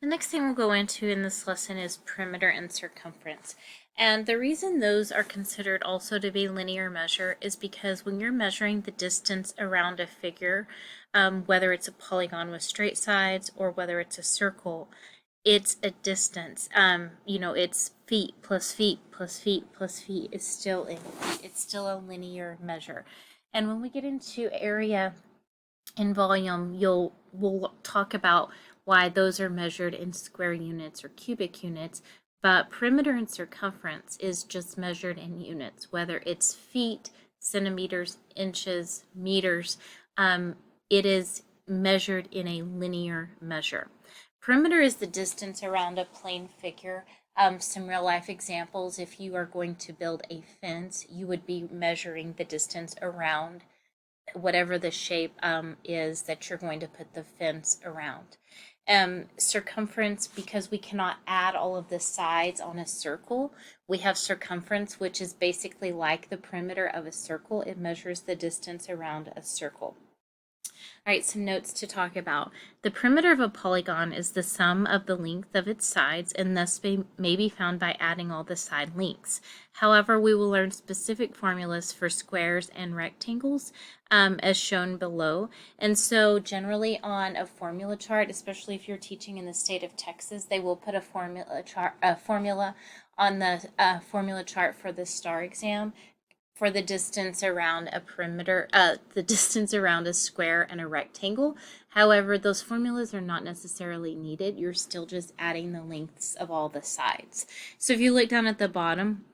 The next thing we'll go into in this lesson is perimeter and circumference. And the reason those are considered also to be linear measure is because when you're measuring the distance around a figure, whether it's a polygon with straight sides or whether it's a circle, it's a distance. It's feet plus feet plus feet plus feet is still in feet. It's still a linear measure. And when we get into area and volume, we'll talk about why those are measured in square units or cubic units, but perimeter and circumference is just measured in units, whether it's feet, centimeters, inches, meters. It is measured in a linear measure. Perimeter is the distance around a plane figure. Some real life examples: if you are going to build a fence, you would be measuring the distance around whatever the shape is that you're going to put the fence around. Circumference, because we cannot add all of the sides on a circle, we have circumference, which is basically like the perimeter of a circle. It measures the distance around a circle. All right, some notes to talk about. The perimeter of a polygon is the sum of the length of its sides and thus may be found by adding all the side lengths. However, we will learn specific formulas for squares and rectangles as shown below. And so generally on a formula chart, especially if you're teaching in the state of Texas, they will put a formula on the formula chart for the STAR exam for the distance around a perimeter, the distance around a square and a rectangle. However, those formulas are not necessarily needed. You're still just adding the lengths of all the sides. So if you look down at the bottom,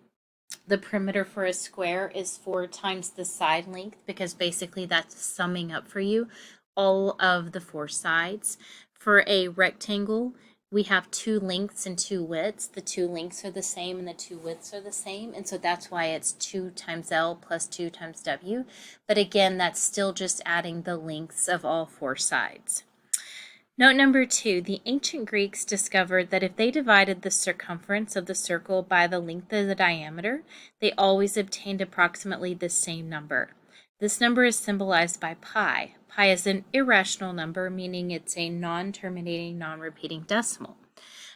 the perimeter for a square is 4 times the side length, because basically that's summing up for you all of the 4 sides. For a rectangle, we have 2 lengths and 2 widths. The 2 lengths are the same and the 2 widths are the same, and so that's why it's 2 times L plus 2 times W. But again, that's still just adding the lengths of all 4 sides. Note number 2, the ancient Greeks discovered that if they divided the circumference of the circle by the length of the diameter, they always obtained approximately the same number. This number is symbolized by pi. Pi is an irrational number, meaning it's a non-terminating, non-repeating decimal.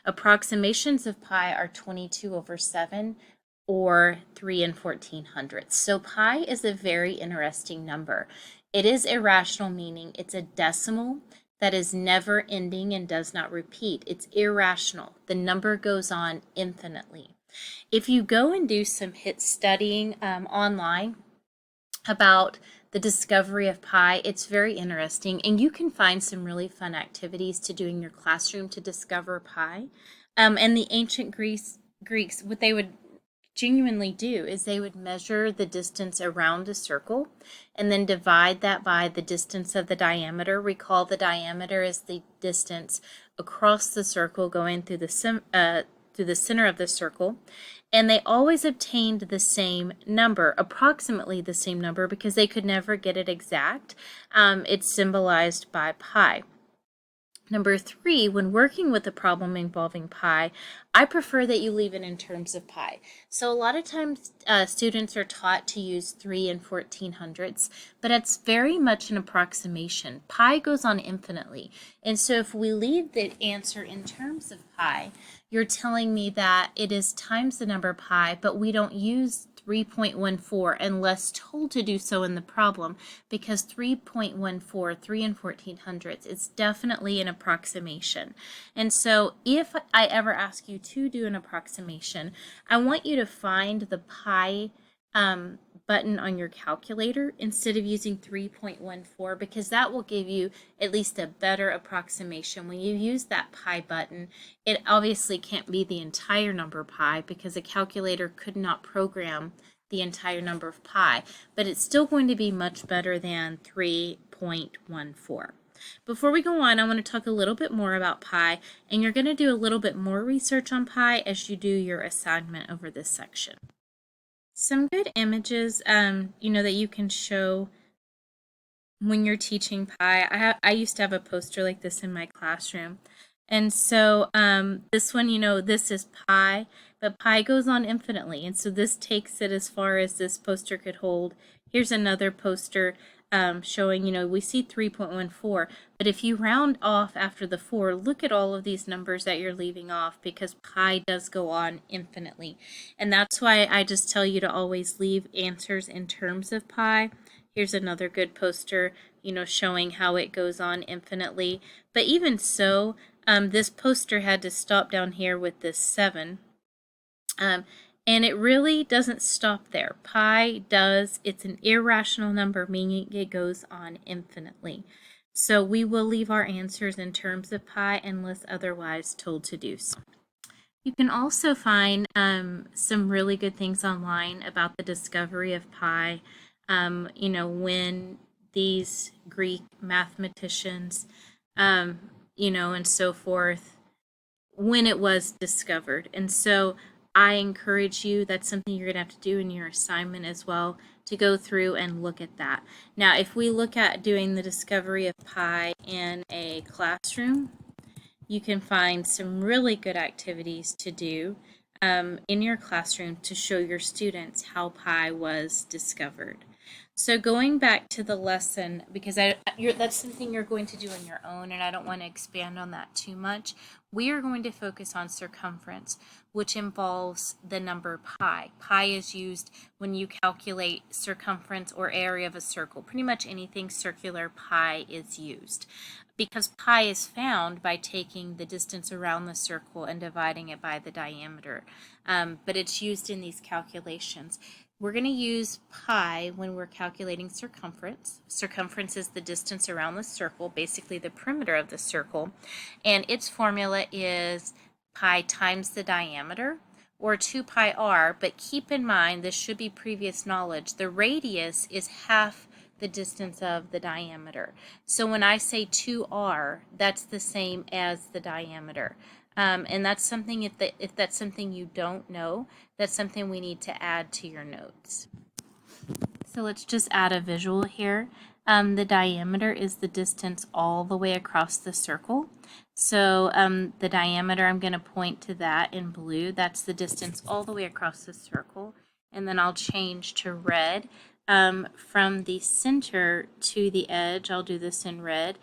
Approximations of pi are 22 over 7 or 3 and 1400ths. So pi is a very interesting number. It is irrational, meaning it's a decimal that is never ending and does not repeat. It's irrational. The number goes on infinitely. If you go and do some hit studying online about the discovery of pi, it's very interesting, and you can find some really fun activities to do in your classroom to discover pi. And the ancient Greeks, what they would genuinely do is they would measure the distance around a circle and then divide that by the distance of the diameter. Recall, the diameter is the distance across the circle going through the center of the circle, and they always obtained the same number, approximately the same number, because they could never get it exact. It's symbolized by pi. Number 3, when working with a problem involving pi, I prefer that you leave it in terms of pi. So a lot of times students are taught to use 3 and 1400ths, but it's very much an approximation. Pi goes on infinitely. And so if we leave the answer in terms of pi, you're telling me that it is times the number pi, but we don't use 3.14 unless told to do so in the problem, because 3.14, 3 and 1400ths, is definitely an approximation. And so if I ever ask you to do an approximation, I want you to find the pi button on your calculator instead of using 3.14, because that will give you at least a better approximation. When you use that pi button, it obviously can't be the entire number pi, because a calculator could not program the entire number of pi, but it's still going to be much better than 3.14. Before we go on, I want to talk a little bit more about pi, and you're going to do a little bit more research on pi as you do your assignment over this section. Some good images, that you can show when you're teaching pi. I used to have a poster like this in my classroom. And so this one, this is pi, but pi goes on infinitely. And so this takes it as far as this poster could hold. Here's another poster showing, we see 3.14, but if you round off after the 4, look at all of these numbers that you're leaving off, because pi does go on infinitely. And that's why I just tell you to always leave answers in terms of pi. Here's another good poster, showing how it goes on infinitely. But even so, this poster had to stop down here with this 7. And it really doesn't stop there. Pi does, it's an irrational number, meaning it goes on infinitely. So we will leave our answers in terms of pi unless otherwise told to do so. You can also find some really good things online about the discovery of pi. When these Greek mathematicians, and so forth, when it was discovered. And so I encourage you, that's something you're going to have to do in your assignment as well, to go through and look at that. Now, if we look at doing the discovery of pi in a classroom, you can find some really good activities to do in your classroom to show your students how pi was discovered. So going back to the lesson, because that's something you're going to do on your own, and I don't want to expand on that too much, we are going to focus on circumference, which involves the number pi. Pi is used when you calculate circumference or area of a circle. Pretty much anything circular, pi is used. Because pi is found by taking the distance around the circle and dividing it by the diameter. But it's used in these calculations. We're going to use pi when we're calculating circumference. Circumference is the distance around the circle, basically the perimeter of the circle. And its formula is pi times the diameter, or 2 pi r. But keep in mind, this should be previous knowledge, the radius is half the distance of the diameter. So when I say 2r, that's the same as the diameter. And that's something, if that's something you don't know, that's something we need to add to your notes. So let's just add a visual here. The diameter is the distance all the way across the circle. So the diameter, I'm going to point to that in blue. That's the distance all the way across the circle. And then I'll change to red. From the center to the edge, I'll do this in red.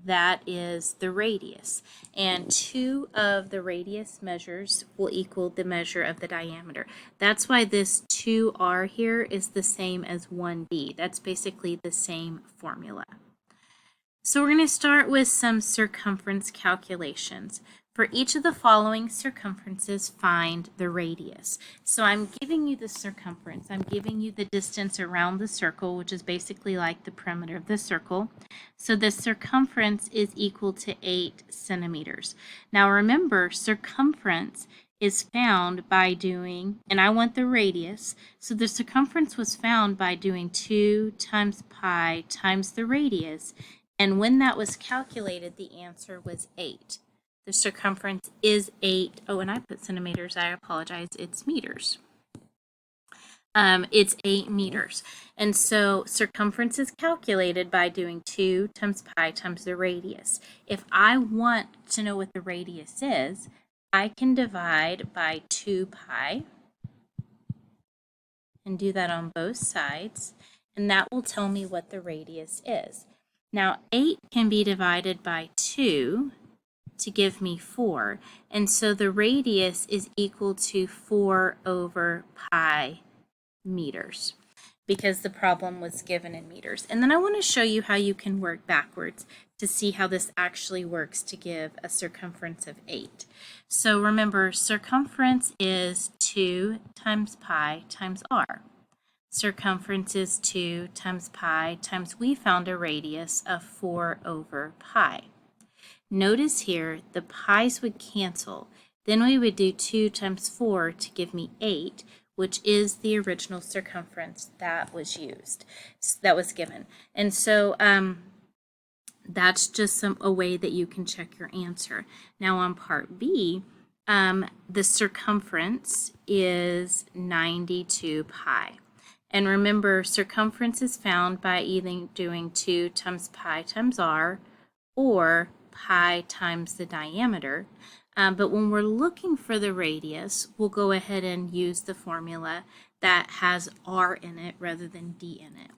That is the radius. And 2 of the radius measures will equal the measure of the diameter. That's why this 2r here is the same as 1b. That's basically the same formula. So we're going to start with some circumference calculations. For each of the following circumferences, find the radius. So I'm giving you the circumference. I'm giving you the distance around the circle, which is basically like the perimeter of the circle. So the circumference is equal to 8 centimeters. Now remember, circumference is found by doing, and I want the radius, so the circumference was found by doing 2 times pi times the radius, and when that was calculated, the answer was 8. The circumference is 8. Oh, and I put centimeters. I apologize. It's meters. It's 8 meters. And so circumference is calculated by doing 2 times pi times the radius. If I want to know what the radius is, I can divide by 2 pi and do that on both sides, and that will tell me what the radius is. Now, 8 can be divided by 2 to give me 4, and so the radius is equal to 4 over pi meters, because the problem was given in meters. And then I want to show you how you can work backwards to see how this actually works to give a circumference of 8. So remember, circumference is 2 times pi times r. Circumference is 2 times pi times, we found a radius of 4 over pi. Notice here, the pi's would cancel. Then we would do 2 times 4 to give me 8, which is the original circumference that was used, that was given. And so that's just a way that you can check your answer. Now on part B, the circumference is 92 pi. And remember, circumference is found by either doing 2 times pi times r or pi times the diameter. But when we're looking for the radius, we'll go ahead and use the formula that has r in it rather than d in it.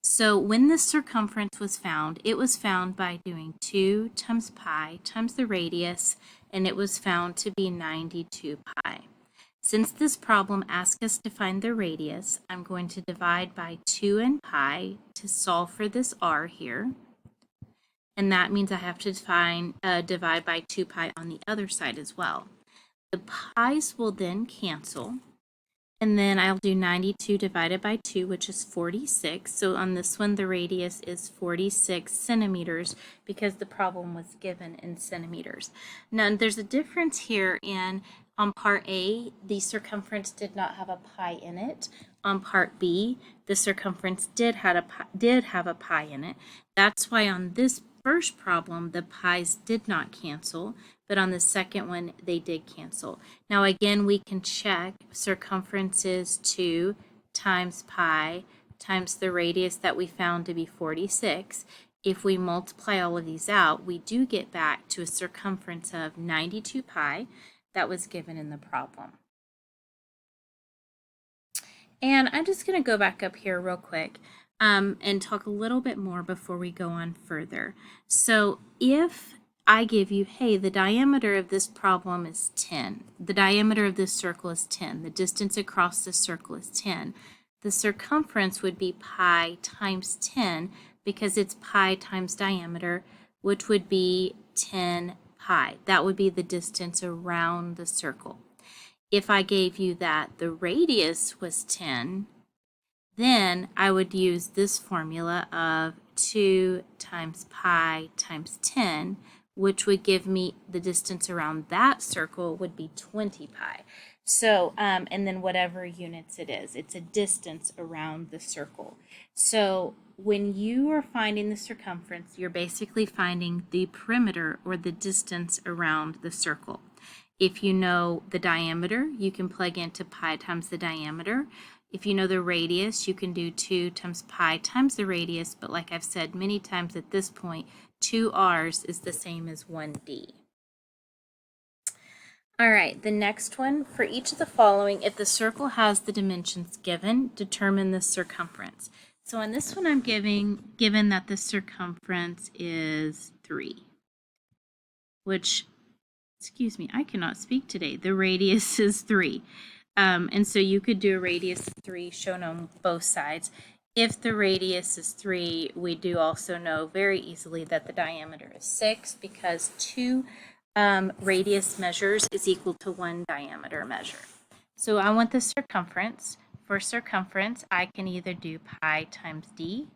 So when the circumference was found, it was found by doing 2 times pi times the radius, and it was found to be 92 pi. Since this problem asks us to find the radius, I'm going to divide by 2 and pi to solve for this r here. And that means I have to divide by 2 pi on the other side as well. The pi's will then cancel, and then I'll do 92 divided by 2, which is 46. So on this one, the radius is 46 centimeters because the problem was given in centimeters. Now, there's a difference here on part A, the circumference did not have a pi in it. On part B, the circumference did have a pi in it. That's why on this first problem, the pi's did not cancel, but on the second one, they did cancel. Now again, we can check circumference is 2 times pi times the radius that we found to be 46. If we multiply all of these out, we do get back to a circumference of 92 pi that was given in the problem. And I'm just going to go back up here real quick and talk a little bit more before we go on further. So if I give you, hey, the diameter of this problem is 10. The diameter of this circle is 10. The distance across this circle is 10. The circumference would be pi times 10 because it's pi times diameter, which would be 10 pi. That would be the distance around the circle. If I gave you that the radius was 10, then I would use this formula of 2 times pi times 10, which would give me the distance around that circle would be 20 pi. So, and then whatever units it is, it's a distance around the circle. So when you are finding the circumference, you're basically finding the perimeter or the distance around the circle. If you know the diameter, you can plug into pi times the diameter. If you know the radius, you can do 2 times pi times the radius, but like I've said many times at this point, 2r's is the same as 1d. All right, the next one, for each of the following, if the circle has the dimensions given, determine the circumference. So on this one, I'm given that the circumference is 3, which, excuse me, I cannot speak today. The radius is 3. And so you could do a radius of 3 shown on both sides. If the radius is 3, we do also know very easily that the diameter is 6 because 2 radius measures is equal to 1 diameter measure. So I want the circumference. For circumference, I can either do pi times d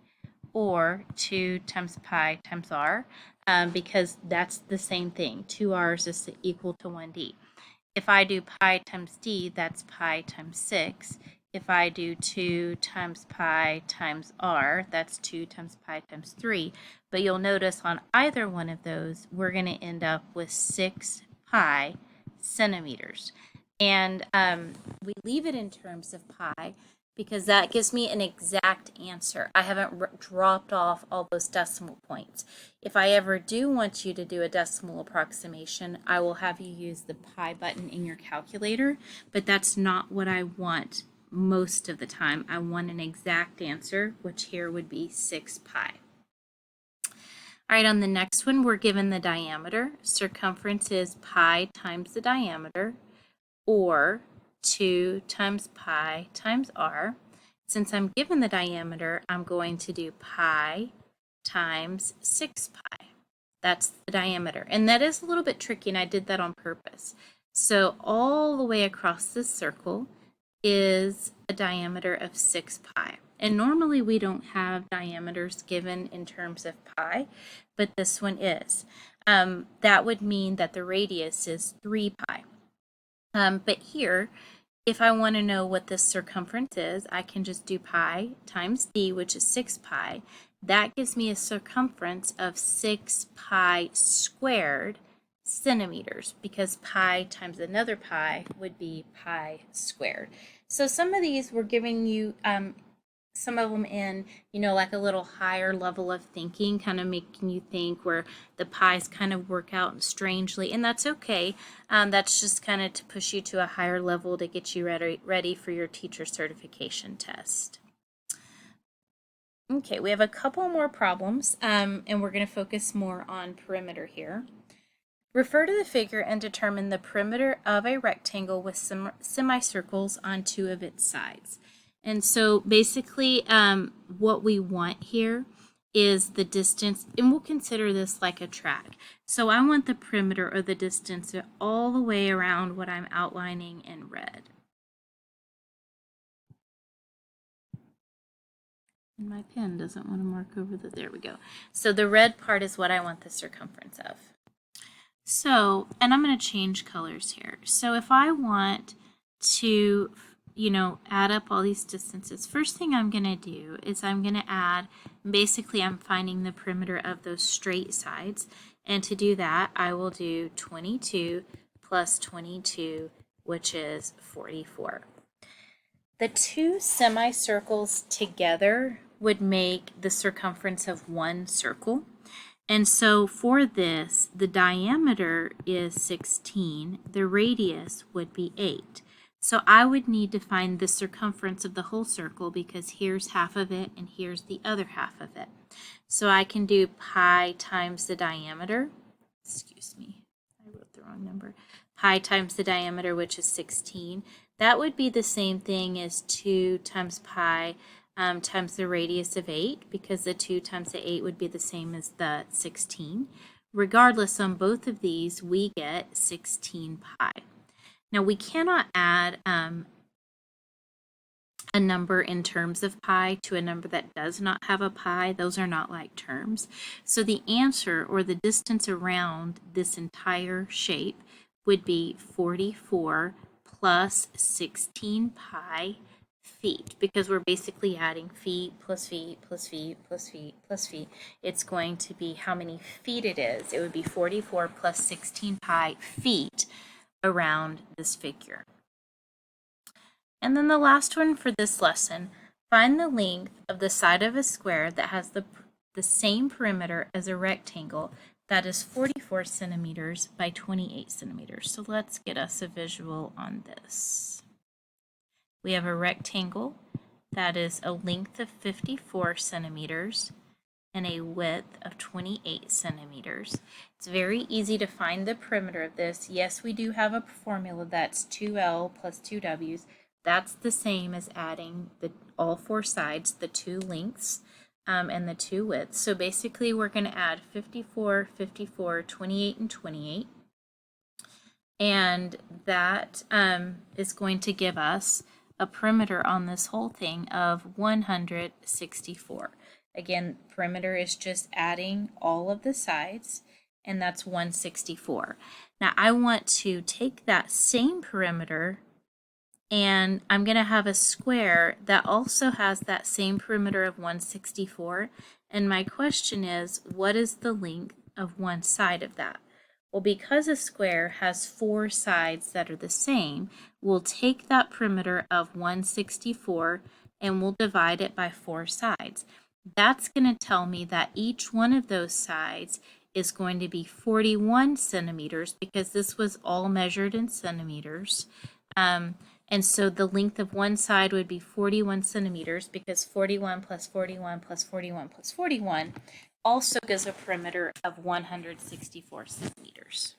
or 2 times pi times r because that's the same thing. 2r's is equal to 1d. If I do pi times d, that's pi times 6. If I do 2 times pi times r, that's 2 times pi times 3. But you'll notice on either one of those, we're going to end up with 6 pi centimeters. And we leave it in terms of pi because that gives me an exact answer. I haven't dropped off all those decimal points. If I ever do want you to do a decimal approximation, I will have you use the pi button in your calculator, but that's not what I want most of the time. I want an exact answer, which here would be 6 pi. All right, on the next one, we're given the diameter. Circumference is pi times the diameter, or 2 times pi times r. Since I'm given the diameter, I'm going to do pi times 6 pi. That's the diameter. And that is a little bit tricky, and I did that on purpose. So all the way across this circle is a diameter of 6 pi. And normally we don't have diameters given in terms of pi, but this one is. That would mean that the radius is 3 pi. But here, if I want to know what this circumference is, I can just do pi times d, which is 6 pi. That gives me a circumference of 6 pi squared centimeters, because pi times another pi would be pi squared. So some of these we're giving you some of them in, like a little higher level of thinking, kind of making you think where the pi's kind of work out strangely, and that's okay. That's just kind of to push you to a higher level to get you ready for your teacher certification test. Okay, we have a couple more problems, and we're going to focus more on perimeter here. Refer to the figure and determine the perimeter of a rectangle with semicircles on two of its sides. And so basically what we want here is the distance, and we'll consider this like a track. So I want the perimeter or the distance all the way around what I'm outlining in red. And my pen doesn't want to mark over there we go. So the red part is what I want the circumference of. So, and I'm going to change colors here. So if I want to, add up all these distances, first thing I'm going to do is I'm going to add, basically I'm finding the perimeter of those straight sides. And to do that, I will do 22 plus 22, which is 44. The two semicircles together would make the circumference of one circle. And so for this, the diameter is 16, the radius would be 8. So I would need to find the circumference of the whole circle because here's half of it and here's the other half of it. So I can do pi times the diameter. Excuse me, I wrote the wrong number. Pi times the diameter, which is 16. That would be the same thing as 2 times pi times the radius of 8, because the 2 times the 8 would be the same as the 16. Regardless, on both of these, we get 16 pi. Now, we cannot add a number in terms of pi to a number that does not have a pi. Those are not like terms. So the answer, or the distance around this entire shape, would be 44 plus 16 pi feet, because we're basically adding feet plus feet plus feet plus feet plus feet. It's going to be how many feet it is. It would be 44 plus 16 pi feet around this figure. And then the last one for this lesson, find the length of the side of a square that has the same perimeter as a rectangle that is 44 centimeters by 28 centimeters. So let's get us a visual on this. We have a rectangle that is a length of 54 centimeters and a width of 28 centimeters. It's very easy to find the perimeter of this. Yes, we do have a formula that's 2L plus 2Ws. That's the same as adding all four sides, the two lengths and the two widths. So basically we're going to add 54, 54, 28, and 28. And that is going to give us a perimeter on this whole thing of 164. Again, perimeter is just adding all of the sides, and that's 164. Now I want to take that same perimeter, and I'm going to have a square that also has that same perimeter of 164. And my question is, what is the length of one side of that? Well, because a square has four sides that are the same, we'll take that perimeter of 164 and we'll divide it by four sides. That's going to tell me that each one of those sides is going to be 41 centimeters, because this was all measured in centimeters. And so the length of one side would be 41 centimeters, because 41 plus 41 plus 41 plus 41 also gives a perimeter of 164 centimeters.